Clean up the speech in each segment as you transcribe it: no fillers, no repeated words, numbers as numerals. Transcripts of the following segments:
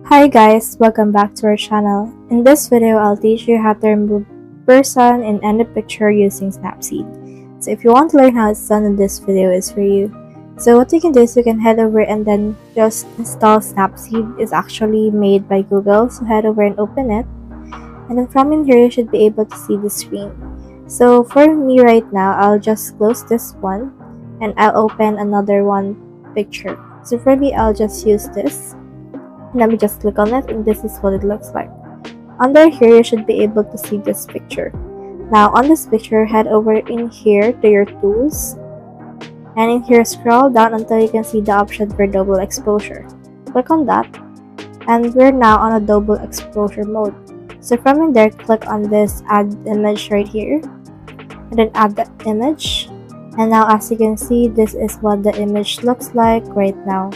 Hi guys, welcome back to our channel. In this video, I'll teach you how to remove person in any picture using Snapseed. So if you want to learn how it's done, this video is for you. So what you can do is you can head over and then just install Snapseed. It's actually made by Google, so head over and open it. And then from in here, you should be able to see the screen. So for me right now, I'll just close this one and I'll open another one picture. So for me, I'll just use this. Let me just click on it and this is what it looks like. Under here, you should be able to see this picture. Now on this picture, head over in here to your tools. And in here, scroll down until you can see the option for double exposure. Click on that. And we're now on a double exposure mode. So from in there, click on this add image right here. And then add the image. And now as you can see, this is what the image looks like right now.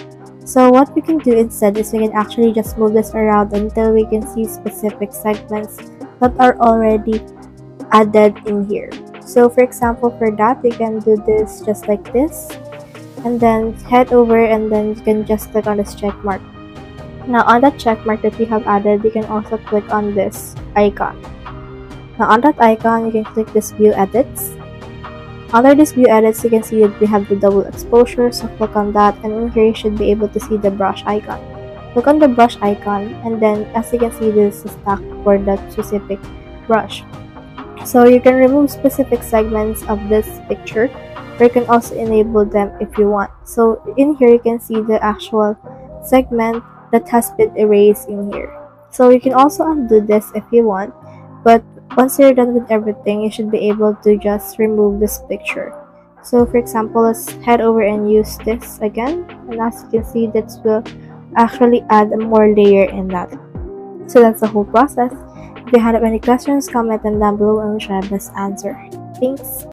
So what we can do instead is we can actually just move this around until we can see specific segments that are already added in here. So for example, for that, we can do this just like this. And then head over and then you can just click on this check mark. Now on that check mark that we have added, you can also click on this icon. Now on that icon, you can click this view edits. Under this view edits, you can see that we have the double exposure, so click on that, and in here you should be able to see the brush icon. Click on the brush icon, and then as you can see, this is stacked for that specific brush. So you can remove specific segments of this picture, or you can also enable them if you want. So in here you can see the actual segment that has been erased in here. So you can also undo this if you want, but once you're done with everything, you should be able to just remove this picture. So for example, let's head over and use this again, and as you can see, that will actually add more layer in that. So that's the whole process. If you have any questions, comment them down below and we'll try our best answer. Thanks.